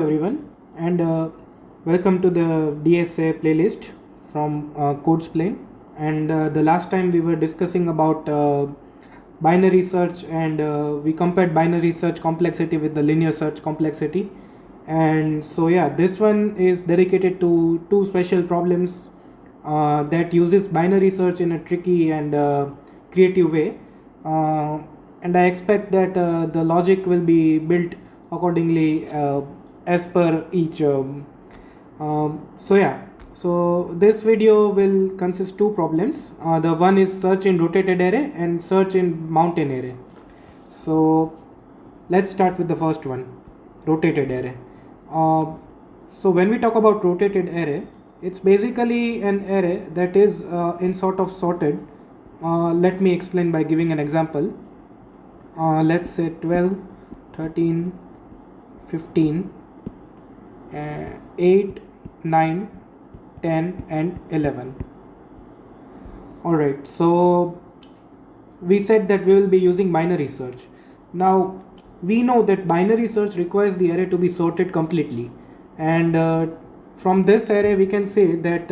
Everyone, and welcome to the DSA playlist from Codesplain. And the last time we were discussing about binary search, and we compared binary search complexity with the linear search complexity. And so yeah, this one is dedicated to two special problems that uses binary search in a tricky and creative way. Uh, and I expect that the logic will be built accordingly as per each. So yeah, so this video will consist two problems. The one is search in rotated array and search in mountain array. So let's start with the first one, rotated array. So when we talk about rotated array, it's basically an array that is in sort of sorted. Let me explain by giving an example. Let's say 12, 13, 15, 8, 9, 10 and 11. Alright, so we said that we will be using binary search. Now we know that binary search requires the array to be sorted completely, and from this array we can say that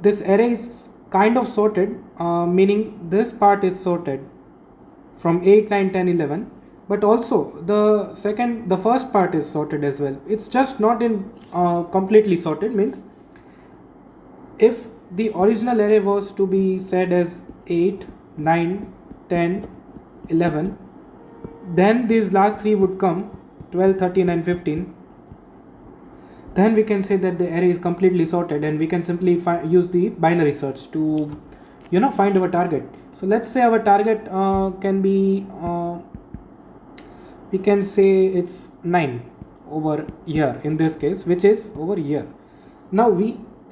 this array is kind of sorted, meaning this part is sorted from 8, 9, 10, 11, but also the first part is sorted as well. It's just not in completely sorted, means if the original array was to be said as 8, 9, 10, 11, then these last three would come 12, 13 and 15. Then we can say that the array is completely sorted, and we can simply use the binary search to find our target. So let's say our target can be we can say it's 9 over here in this case, which is over here. Now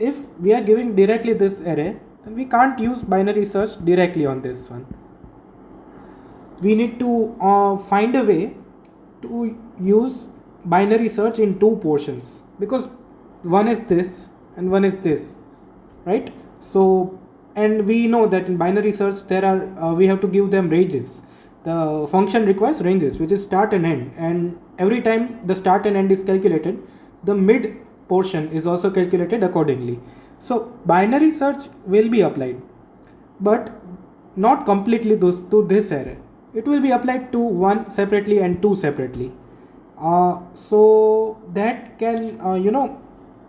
if we are giving directly this array, then we can't use binary search directly on this one. We need to find a way to use binary search in two portions, because one is this and one is this, right? So, and we know that in binary search there are we have to give them ranges. The function requires ranges, which is start and end, and every time the start and end is calculated, the mid portion is also calculated accordingly. So binary search will be applied, but not completely to this array. It will be applied to one separately and two separately. So that can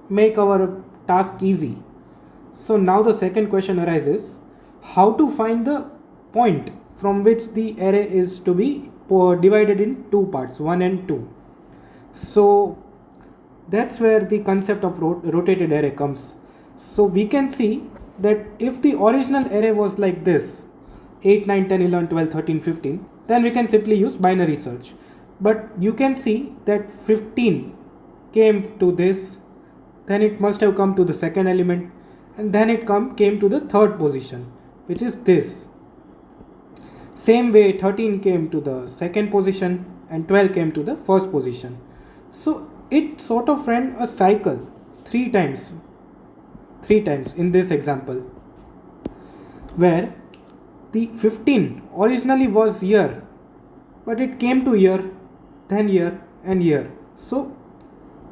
make our task easy. So now the second question arises: how to find the point from which the array is to be divided in two parts, 1 and 2. So that's where the concept of rotated array comes. So we can see that if the original array was like this, 8, 9, 10, 11, 12, 13, 15, then we can simply use binary search. But you can see that 15 came to this, then it must have come to the second element, and then it came to the third position, which is this. Same way 13 came to the second position and 12 came to the first position. So it sort of ran a cycle three times in this example, where the 15 originally was here, but it came to here, then here and here. So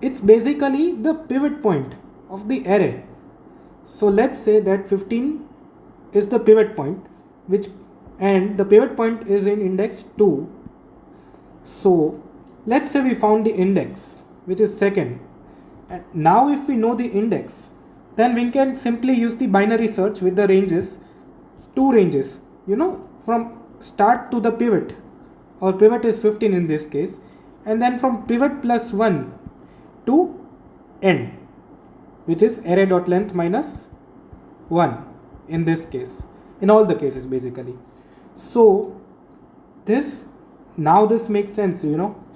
it's basically the pivot point of the array. So let's say that 15 is the pivot point, and the pivot point is in index 2. So let's say we found the index, which is second, and now if we know the index, then we can simply use the binary search with the ranges, two ranges, from start to the pivot. Our pivot is 15 in this case, and then from pivot plus 1 to end, which is array.length minus 1 in this case, in all the cases basically. So this makes sense,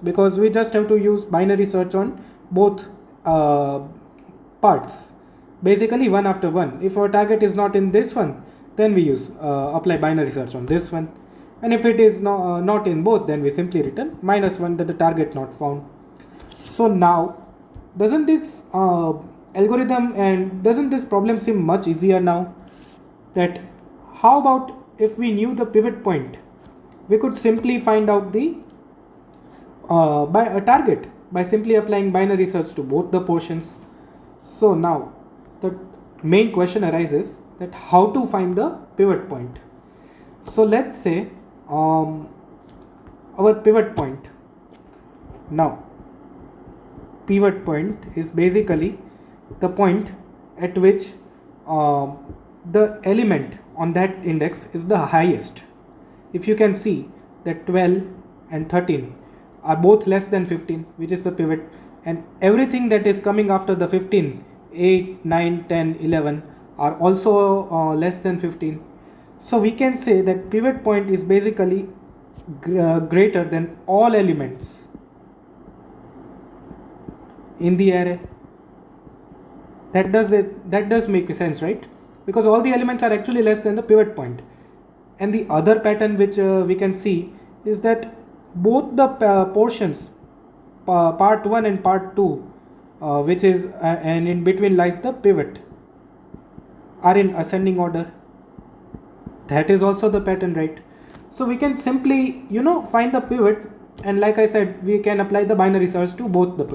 because we just have to use binary search on both parts, basically one after one. If our target is not in this one, then we use apply binary search on this one, and if it is not in both, then we simply return -1, that the target not found. So now, doesn't this algorithm and doesn't this problem seem much easier now? That how about if we knew the pivot point, we could simply find out the by a target. by simply applying binary search to both the portions. So now the main question arises that how to find the pivot point. So let's say our pivot point. Now pivot point is basically the point at which the element on that index is the highest. If you can see that 12 and 13 are both less than 15, which is the pivot, and everything that is coming after the 15, 8, 9, 10, 11 are also less than 15. So we can say that pivot point is basically greater than all elements in the array. That does make sense, right? Because all the elements are actually less than the pivot point. And the other pattern which we can see is that both the portions, part 1 and part 2, which is and in between lies the pivot, are in ascending order. That is also the pattern, right? So we can simply find the pivot, and like I said, we can apply the binary search to both the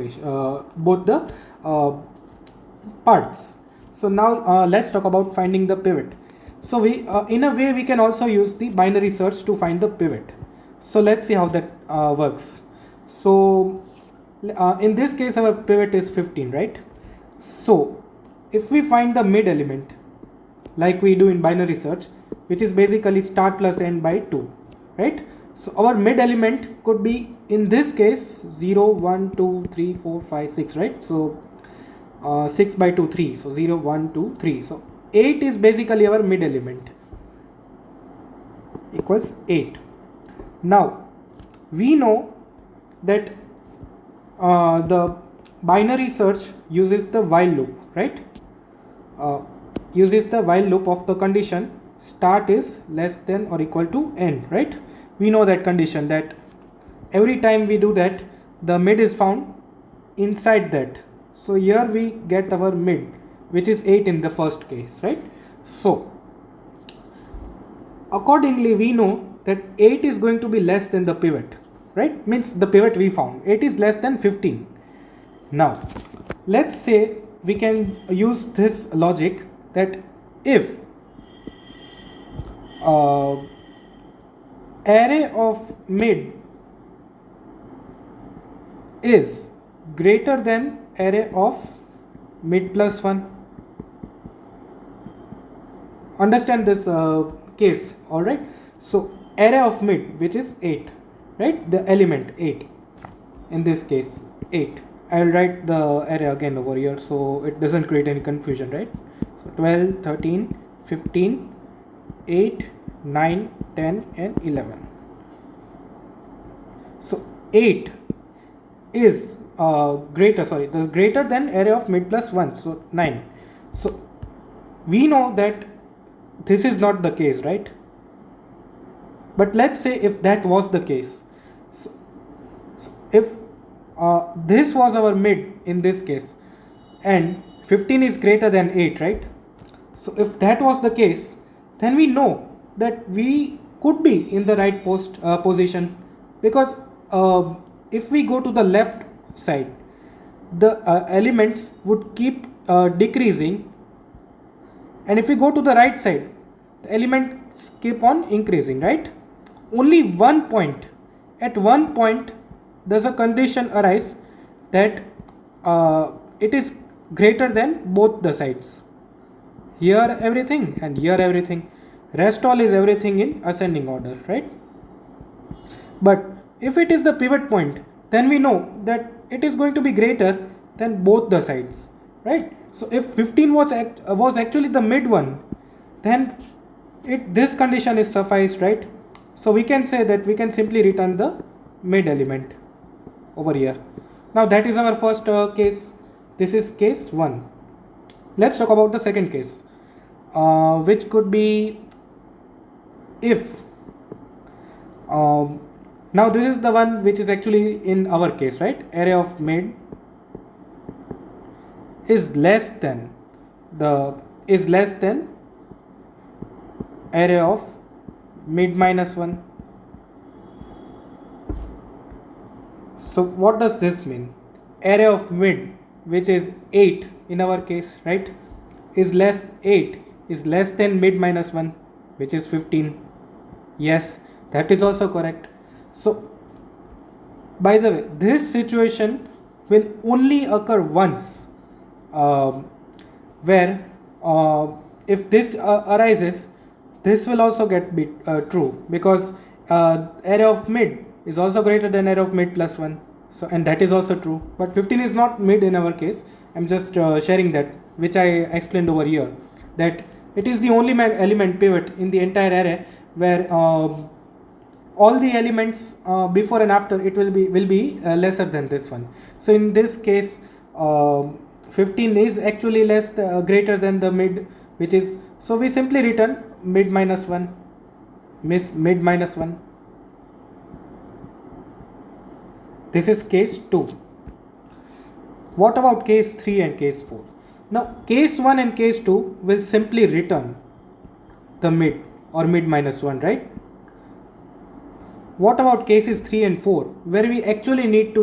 parts. So now let's talk about finding the pivot. So we in a way we can also use the binary search to find the pivot. So let's see how that works. So in this case our pivot is 15, right? So if we find the mid element like we do in binary search, which is basically start plus end by 2, right? So our mid element could be in this case 0, 1, 2, 3, 4, 5, 6, right? So 6 by 2, 3. So 0, 1, 2, 3. So 8 is basically our mid element, equals 8. Now we know that the binary search uses the while loop, right? Uses the while loop of the condition start is less than or equal to end, right? We know that condition, that every time we do that the mid is found inside that. So here we get our mid, which is 8 in the first case, right? So accordingly we know that 8 is going to be less than the pivot, right? Means the pivot we found, 8 is less than 15. Now let's say we can use this logic that if array of mid is greater than array of mid plus 1. Understand this case, alright? So array of mid, which is 8, right? The element 8, in this case 8. I'll write the array again over here so it doesn't create any confusion, right? So 12, 13, 15, 8, 9, 10 and 11. So 8 is greater than array of mid plus 1, so 9. So we know that this is not the case, right? But let's say if that was the case, so if this was our mid in this case and 15 is greater than 8, right? So if that was the case, then we know that we could be in the right position, because if we go to the left side, the elements would keep decreasing, and if we go to the right side, the elements keep on increasing, right? Only at one point does a condition arise that it is greater than both the sides. Here everything and here everything, rest all is everything in ascending order, right? But if it is the pivot point, then we know that it is going to be greater than both the sides, right? So if 15 was actually the mid one, then this condition is sufficed, right? So we can say that we can simply return the mid element over here. Now that is our first case. This is case 1. Let's talk about the second case, which could be if now this is the one which is actually in our case, right? Array of mid is less than array of mid minus 1. So what does this mean? array of mid, which is 8 in our case, right, is less 8 is less than mid minus 1, which is 15. Yes, that is also correct. So by the way, this situation will only occur once, where if this arises, this will also get true, because array of mid is also greater than array of mid plus 1. So, and that is also true, but 15 is not mid in our case. I'm just sharing that, which I explained over here, that it is the only element pivot in the entire array where all the elements before and after it will be lesser than this one. So in this case 15 is actually greater than the mid, which is, so we simply return mid minus 1, mid minus 1. This is case 2. What about case 3 and case 4? Now case 1 and case 2 will simply return the mid or mid minus 1, right? What about cases 3 and 4, where we actually need to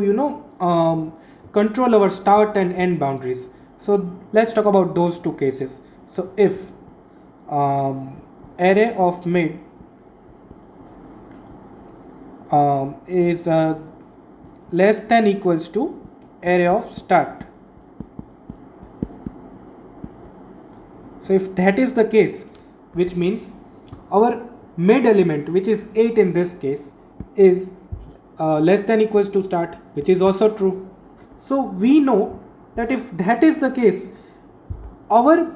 control our start and end boundaries? So let's talk about those two cases. So if array of mid is less than equals to array of start. So if that is the case, which means our mid element, which is 8 in this case, is less than equals to start, which is also true. So we know that if that is the case, our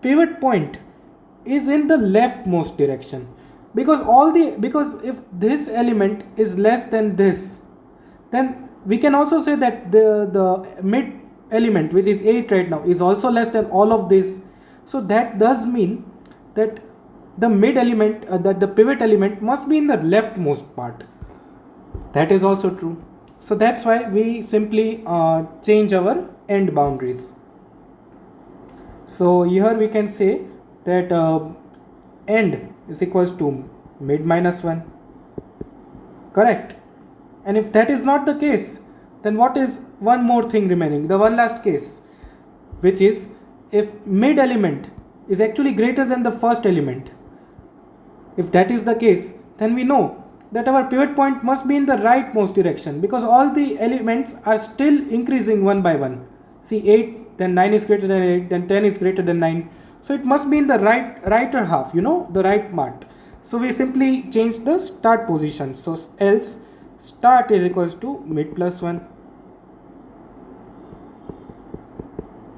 pivot point is in the leftmost direction, because if this element is less than this, then we can also say that the mid element, which is 8 right now, is also less than all of this. So that does mean that the mid element, that the pivot element must be in the leftmost part. That is also true. So that's why we simply change our end boundaries. So here we can say that end is equals to mid minus 1. Correct. And if that is not the case, then what is one more thing remaining, the one last case, which is if mid element is actually greater than the first element. If that is the case, then we know that our pivot point must be in the rightmost direction, because all the elements are still increasing one by one. See, 8, then 9 is greater than 8, then 10 is greater than 9. So it must be in the righter half, the right part. So we simply change the start position. So else start is equals to mid plus 1.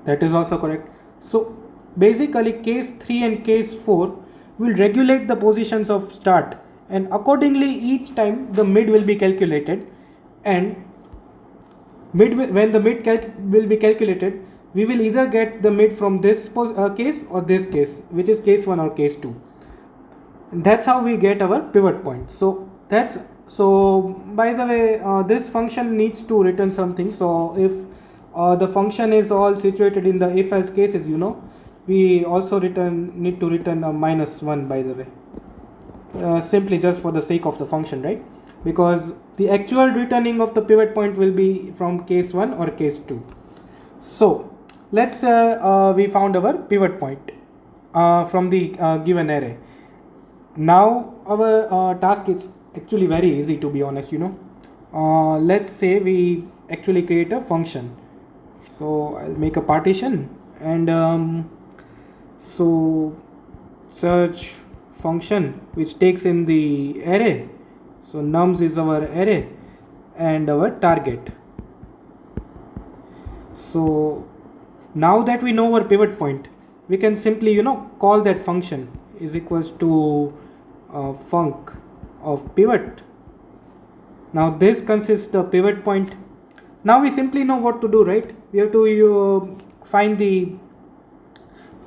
That is also correct. So basically case 3 and case 4 will regulate the positions of start, and accordingly each time the mid will be calculated, and when the mid will be calculated, we will either get the mid from this case or this case, which is case 1 or case 2. And that's how we get our pivot point. So by the way, this function needs to return something. So if the function is all situated in the if else cases, we also need to return a minus 1, by the way, simply just for the sake of the function, right? Because the actual returning of the pivot point will be from case 1 or case 2. So let's we found our pivot point from the given array. Now our task is actually very easy, to be honest. Let's say we actually create a function. So I'll make a partition, and so search function which takes in the array. So nums is our array and our target. So now that we know our pivot point, we can simply call that function is equals to func of pivot. Now this consists the pivot point. Now we simply know what to do, right? We have to find the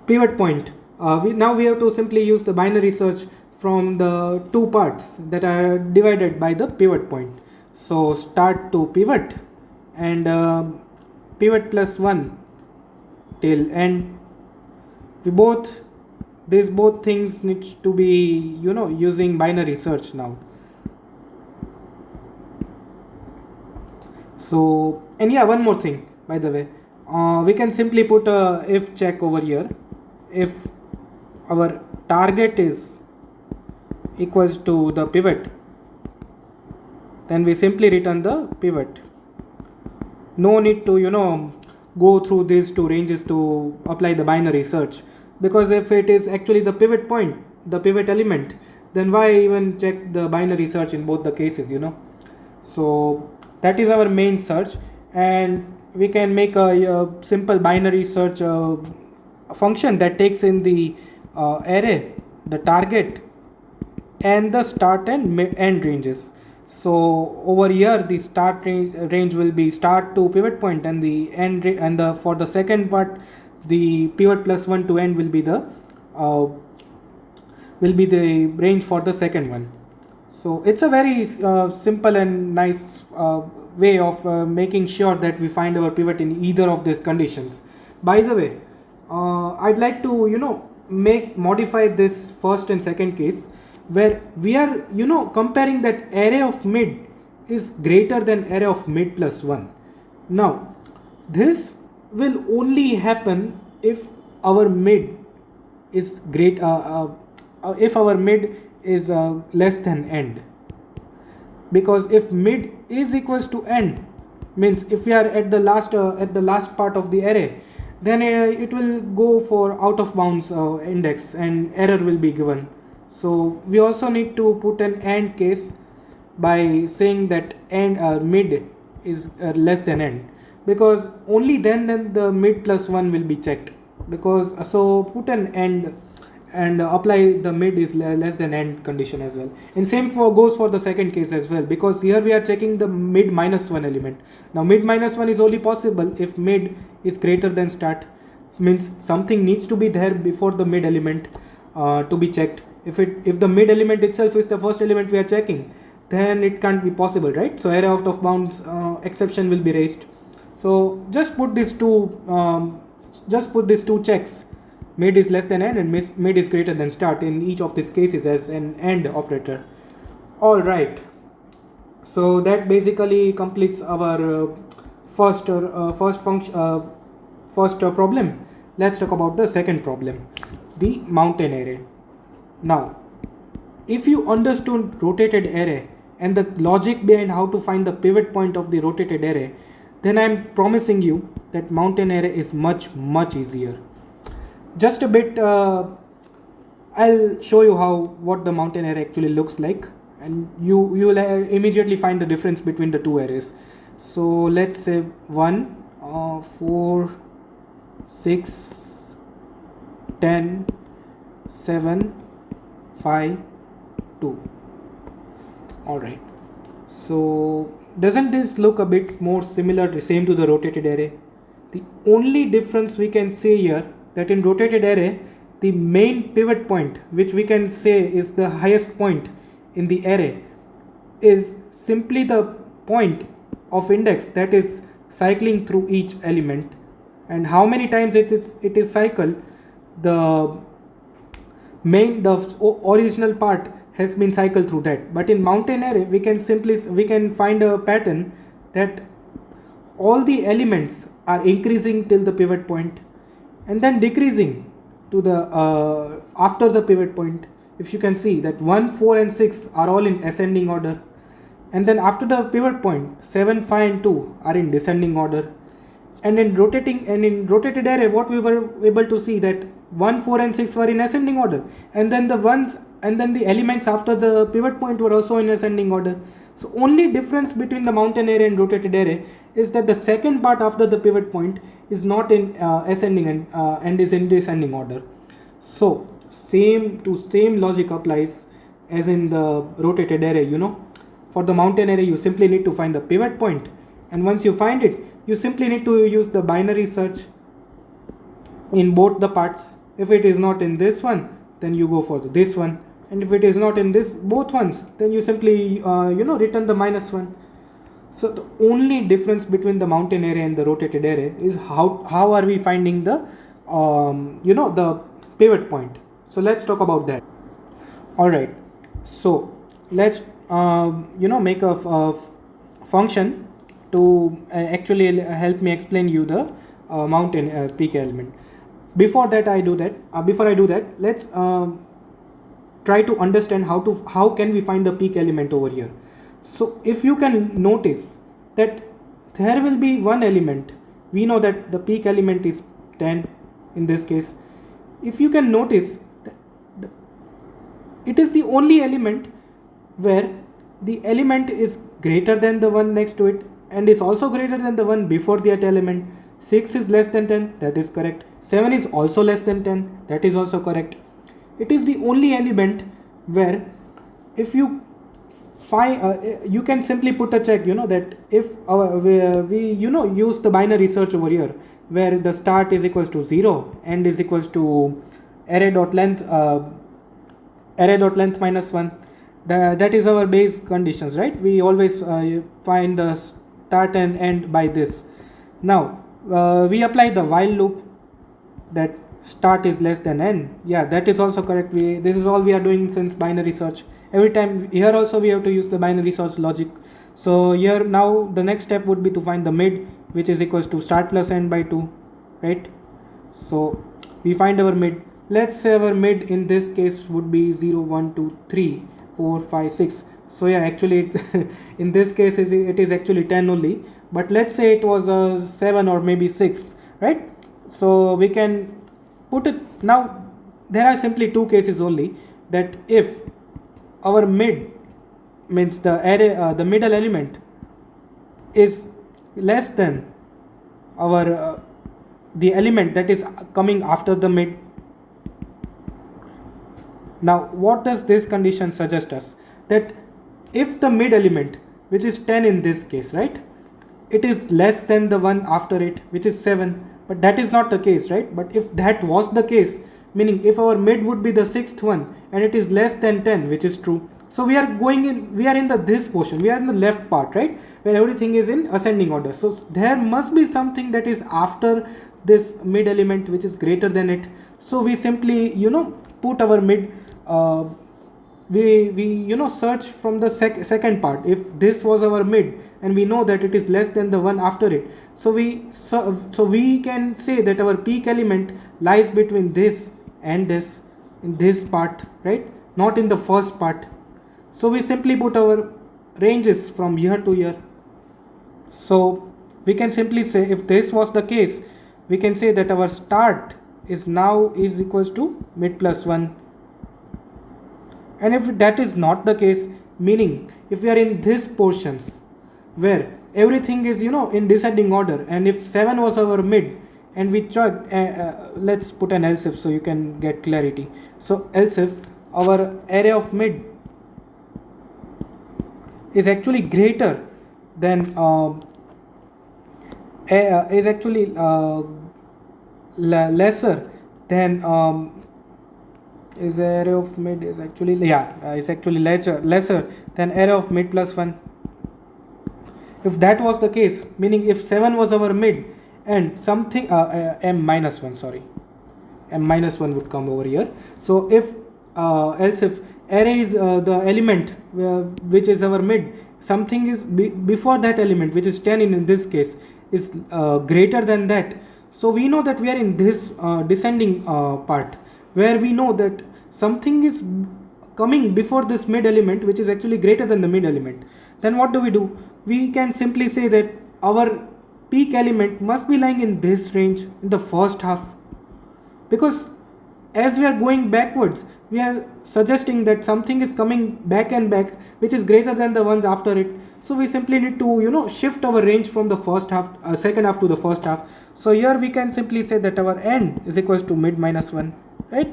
pivot point. We have to simply use the binary search from the two parts that are divided by the pivot point. So start to pivot and pivot plus 1 till end. These both things needs to be using binary search now. So, and yeah, one more thing, by the way, we can simply put a if check over here. If our target is equals to the pivot, then we simply return the pivot. No need to go through these two ranges to apply the binary search, because if it is actually the pivot point, the pivot element, then why even check the binary search in both the cases. So that is our main search, and we can make a simple binary search function that takes in the array, the target, and the start and end ranges. So over here the start range will be start to pivot point, and the end and the for the second part the pivot plus 1 to end uh, will be the range for the second one. So it's a very simple and nice way of making sure that we find our pivot in either of these conditions. By the way, I'd like to modify this first and second case, where we are comparing that array of mid is greater than array of mid plus 1. Now this will only happen if our mid is if our mid is less than end, because if mid is equals to end, means if we are at the last part of the array, then it will go for out of bounds index and error will be given. So we also need to put an AND case by saying that mid is less than end, because only then the mid plus 1 will be checked. Because so put an AND and apply the mid is less than end condition as well. And same goes for the second case as well, because here we are checking the mid minus 1 element. Now mid minus 1 is only possible if mid is greater than start, means something needs to be there before the mid element to be checked. If the mid element itself is the first element we are checking, then it can't be possible, right? So array out of bounds exception will be raised. So just put these two checks, mid is less than end and mid is greater than start, in each of these cases as an AND operator. All right, so that basically completes our first problem. Let's talk about the second problem, the mountain array. Now if you understood rotated array and the logic behind how to find the pivot point of the rotated array, then I am promising you that mountain array is much easier. Just a bit, I'll show you what the mountain array actually looks like, and you will immediately find the difference between the two arrays. So let's say 1 4 6 10 7 5 2. All right, so doesn't this look a bit more similar, same to the rotated array? The only difference we can say here, that in rotated array the main pivot point, which we can say is the highest point in the array, is simply the point of index that is cycling through each element, and how many times it is cycled, the original part has been cycled through that. But in mountain array we can find a pattern that all the elements are increasing till the pivot point and then decreasing to the after the pivot point. If you can see that 1 4 and 6 are all in ascending order, and then after the pivot point 7 5 and 2 are in descending order. And in rotated array, what we were able to see, that 1 4 and 6 were in ascending order, and then the elements after the pivot point were also in ascending order. So only difference between the mountain array and rotated array is that the second part after the pivot point is not in ascending and is in descending order. So same logic applies as in the rotated array. For the mountain array you simply need to find the pivot point, and once you find it, you simply need to use the binary search in both the parts. If it is not in this one, then you go for this one, and if it is not in both ones, then you simply return the -1. So the only difference between the mountain array and the rotated array is how are we finding the the pivot point. So let's talk about that. All right, so let's make a function to actually help me explain you the mountain peak element. Before that I do that, let's try to understand how can we find the peak element over here. So if you can notice that there will be one element, we know that the peak element is 10 in this case. If you can notice, it is the only element where the element is greater than the one next to it and is also greater than the one before that element. 6 is less than 10, that is correct. 7 is also less than 10, that is also correct. It is the only element where if you find, you can simply put a check, that if we use the binary search over here, where the start is equals to 0, end is equals to array.length minus 1. That is our base conditions, right? We always find the start and end by this. Now we apply the while loop, that start is less than end. Yeah, that is also correct. This is all we are doing since binary search. Every time here also we have to use the binary search logic. So here now the next step would be to find the mid, which is equals to start plus end by 2, right? So we find our mid. Let's say our mid in this case would be 0, 1, 2, 3, 4, 5, 6. So yeah, actually in this case it is actually 10 only, but let's say it was a 7 or maybe 6, right? So we can put it. Now there are simply two cases only, that if our mid means the array, the middle element is less than our the element that is coming after the mid. Now what does this condition suggest us? That if the mid element, which is 10 in this case, right, it is less than the one after it, which is 7, but that is not the case, right? But if that was the case, meaning if our mid would be the sixth one and it is less than 10, which is true, so we are in this portion, we are in the left part, right, where everything is in ascending order. So there must be something that is after this mid element which is greater than it. So we simply put our mid, we search from the second part. If this was our mid and we know that it is less than the one after it, so we can say that our peak element lies between this and this, in this part, right, not in the first part. So we simply put our ranges from here to here. So we can simply say, if this was the case, we can say that our start is equals to mid plus 1. And if that is not the case, meaning if we are in these portions where everything is in descending order, and if 7 was our mid and we check, let's put an else if so you can get clarity. So else if our array of mid is actually greater than lesser than is array of mid is actually it's actually lesser than array of mid plus 1. If that was the case, meaning if 7 was our mid and something m minus 1 would come over here. So if else if array is the element which is our mid, something is before that element, which is 10 in this case, is greater than that. So we know that we are in this descending part, where we know that something is coming before this mid element which is actually greater than the mid element. Then what do? We can simply say that our peak element must be lying in this range, in the first half, because as we are going backwards, we are suggesting that something is coming back and back which is greater than the ones after it. So we simply need to shift our range from the first half, second half to the first half. So here we can simply say that our end is equals to mid minus 1, right?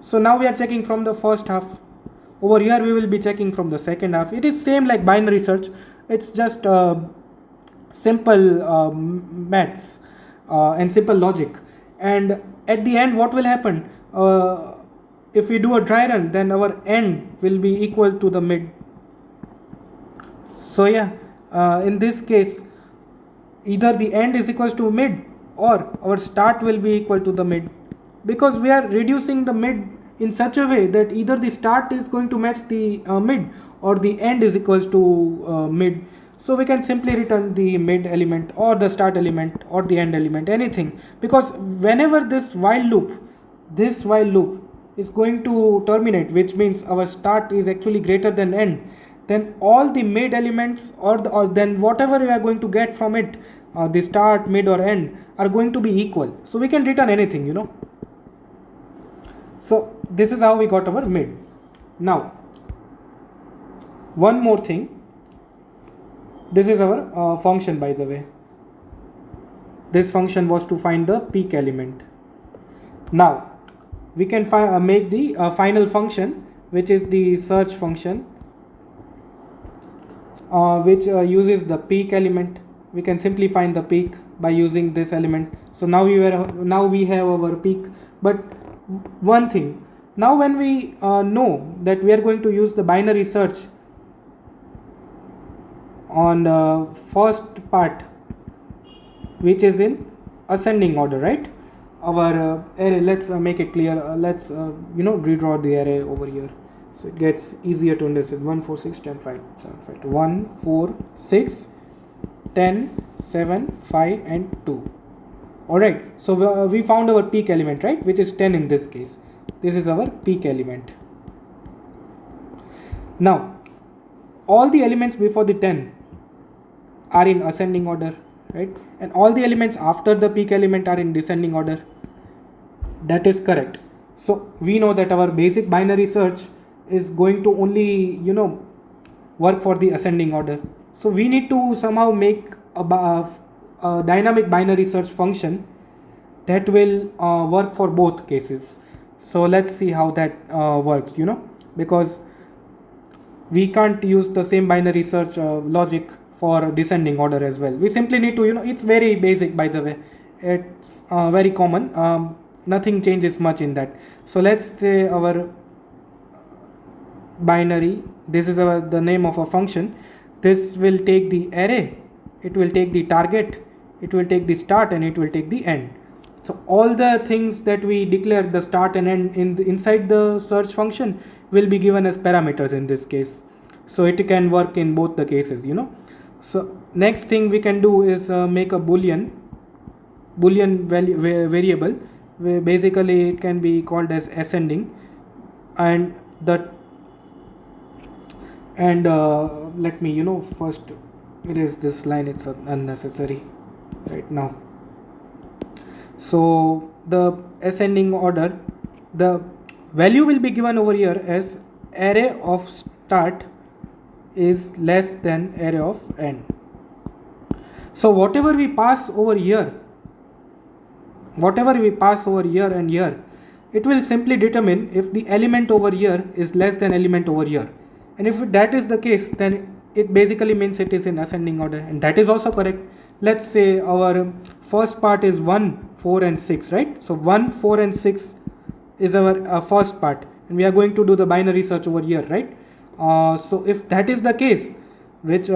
So now we are checking from the first half. Over here we will be checking from the second half. It is same like binary search. It's just simple maths and simple logic. And at the end, what will happen? If we do a dry run, then our end will be equal to the mid. So yeah, in this case, either the end is equals to mid or our start will be equal to the mid, because we are reducing the mid in such a way that either the start is going to match the mid or the end is equals to mid. So we can simply return the mid element or the start element or the end element, anything, because whenever this while loop is going to terminate, which means our start is actually greater than end, then all the mid elements or then whatever we are going to get from it, the start, mid or end, are going to be equal. So we can return anything, you know. So this is how we got our mid. Now one more thing, this is our function, by the way. This function was to find the peak element. Now we can make the final function, which is the search function, which uses the peak element. We can simply find the peak by using this element. So now we have our peak. But one thing, now when we know that we are going to use the binary search on the first part, which is in ascending order, right? Our array, let's make it clear. Let's redraw the array over here, so it gets easier to understand. 1 4 6 10 5 7 5 1 4 6 10 7 5 and 2. All right, so we found our peak element, right, which is 10 in this case. This is our peak element. Now all the elements before the 10 are in ascending order, right, and all the elements after the peak element are in descending order. That is correct. So we know that our basic binary search is going to only work for the ascending order. So we need to somehow make a dynamic binary search function that will work for both cases. So let's see how that works, because we can't use the same binary search logic for descending order as well. We simply need to, it's very basic, by the way. It's very common. Nothing changes much in that. So let's say our binary, this is the name of a function. This will take the array, it will take the target, it will take the start, and it will take the end. So all the things that we declare, the start and end inside the search function, will be given as parameters in this case. So it can work in both the cases, So next thing we can do is make a boolean variable, where basically it can be called as ascending, and let me first erase this line, it's unnecessary right now. So the ascending order, the value will be given over here as array of start is less than array of end. So whatever we pass over here and here, it will simply determine if the element over here is less than element over here. And if that is the case, then it basically means it is in ascending order, and that is also correct. Let's say our first part is 1 4 and 6, right? So 1 4 and 6 is our first part, and we are going to do the binary search over here, right? So if that is the case, which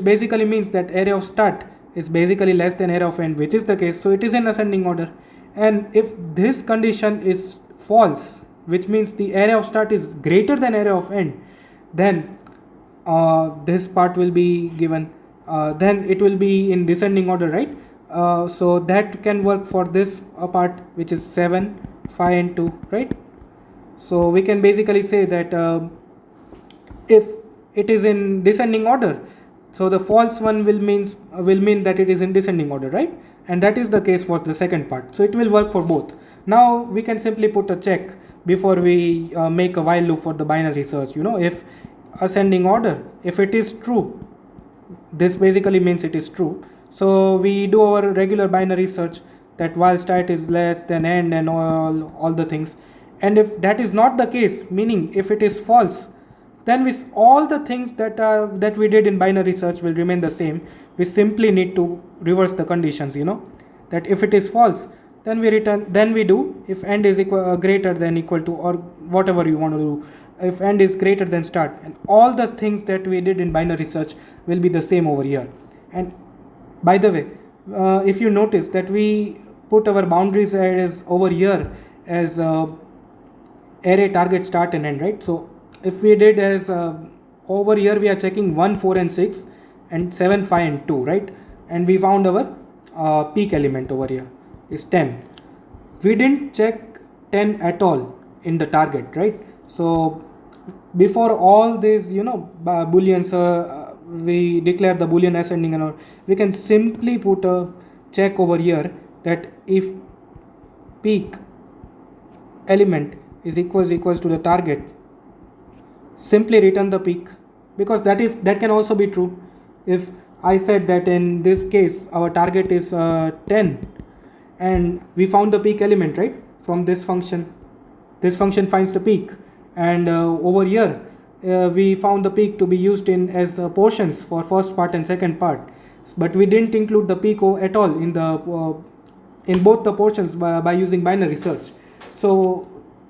basically means that array of start is basically less than array of end, which is the case, so it is in ascending order. And if this condition is false, which means the array of start is greater than array of end, then this part will be given, then it will be in descending order, right? So that can work for this part, which is 7 5 and 2, right? So we can basically say that if it is in descending order, so the false one will mean that it is in descending order, right? And that is the case for the second part, so it will work for both. Now we can simply put a check before we make a while loop for the binary search. If ascending order, if it is true, this basically means it is true. So we do our regular binary search, that while start is less than end and all the things. And if that is not the case, meaning if it is false, then all the things that we did in binary search will remain the same. We simply need to reverse the conditions, that if it is false, then we do if end is greater than equal to, or whatever you want to do, if end is greater than start, and all the things that we did in binary search will be the same over here. And by the way, if you notice that we put our boundaries as over here as array, target, start and end, right? So if we did as over here we are checking 1 4 and 6, and 7, 5 and 2, right? And we found our peak element over here is 10. We didn't check 10 at all in the target, right? So before all these, booleans, we declare the boolean ascending and all, we can simply put a check over here that if peak element is equals to the target, simply return the peak, because that can also be true. If I said that in this case our target is 10 and we found the peak element, right, from this function finds the peak, and over here we found the peak to be used in as portions for first part and second part, but we didn't include the peak at all in both the portions by using binary search. So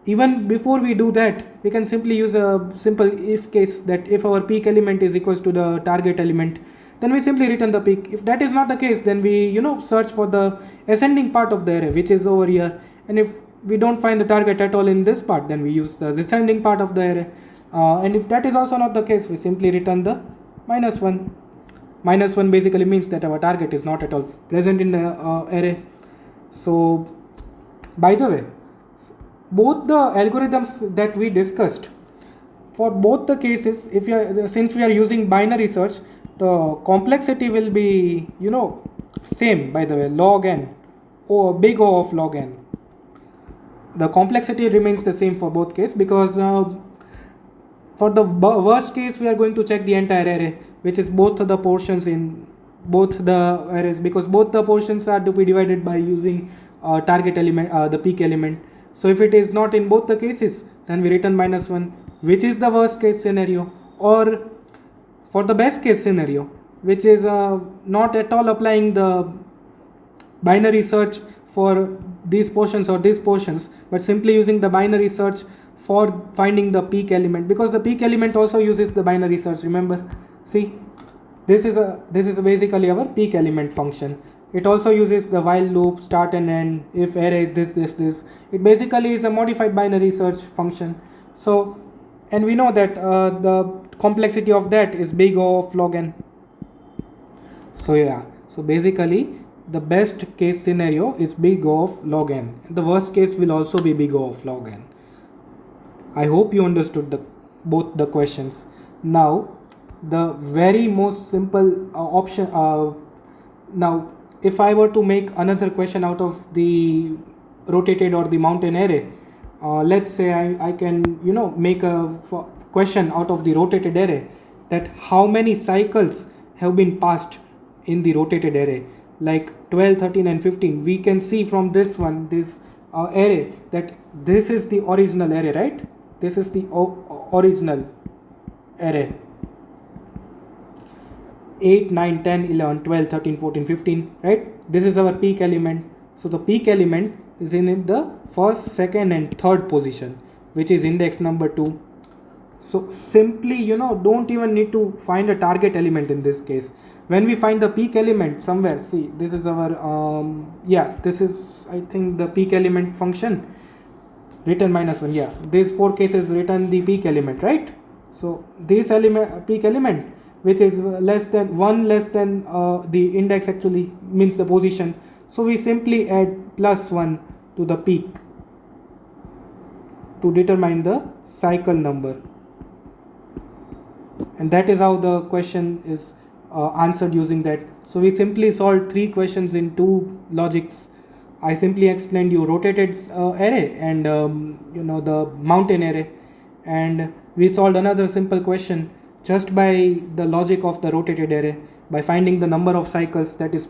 even before we do that, we can simply use a simple if case that if our peak element is equals to the target element, then we simply return the peak. If that is not the case, then we search for the ascending part of the array, which is over here, and if we don't find the target at all in this part, then we use the descending part of the array, and if that is also not the case, we simply return the -1. -1 basically means that our target is not at all present in the array. So by the way, both the algorithms that we discussed, for both the cases, since we are using binary search, the complexity will be same, by the way, log n, or big O of log n. The complexity remains the same for both cases, because for the worst case we are going to check the entire array, which is both the portions in both the arrays, because both the portions are to be divided by using target element, the peak element. So if it is not in both the cases, then we return -1, which is the worst case scenario. Or for the best case scenario, which is not at all applying the binary search for these portions or these portions, but simply using the binary search for finding the peak element, because the peak element also uses the binary search, remember. See, this is basically our peak element function. It also uses the while loop, start and end, if array this. It basically is a modified binary search function. So, and we know that the complexity of that is big O of log n. So yeah, so basically the best case scenario is big O of log n. The worst case will also be big O of log n. I hope you understood both the questions. Now, the very most simple option. Now, if I were to make another question out of the rotated or the mountain array, let's say I can make a question out of the rotated array, that how many cycles have been passed in the rotated array, like 12, 13 and 15. We can see from this array that this is the original array, right? This is the original array. 8, 9, 10, 11, 12, 13, 14, 15, right? This is our peak element. So the peak element is in the first, second and third position, which is index number 2. So simply, don't even need to find a target element in this case. When we find the peak element somewhere, see, this is our, this is, I think, the peak element function, return -1. Yeah, these 4 cases return the peak element, right? So this peak element, which is less than the index, actually means the position. So we simply add +1 to the peak to determine the cycle number, and that is how the question is answered using that. So we simply solved 3 questions in 2 logics. I simply explained you rotated array and the mountain array, and we solved another simple question just by the logic of the rotated array, by finding the number of cycles that is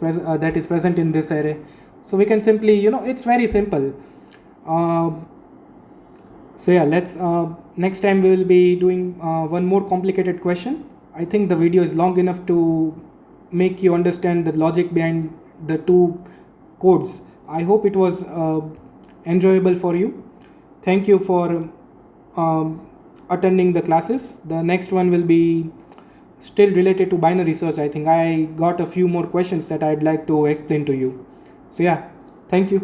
present in this array. So we can simply, it's very simple. So yeah, let's next time we will be doing one more complicated question. I think the video is long enough to make you understand the logic behind the 2 codes. I hope it was enjoyable for you. Thank you for attending the classes. The next one will be still related to binary search. I think I got a few more questions that I'd like to explain to you. So yeah, thank you.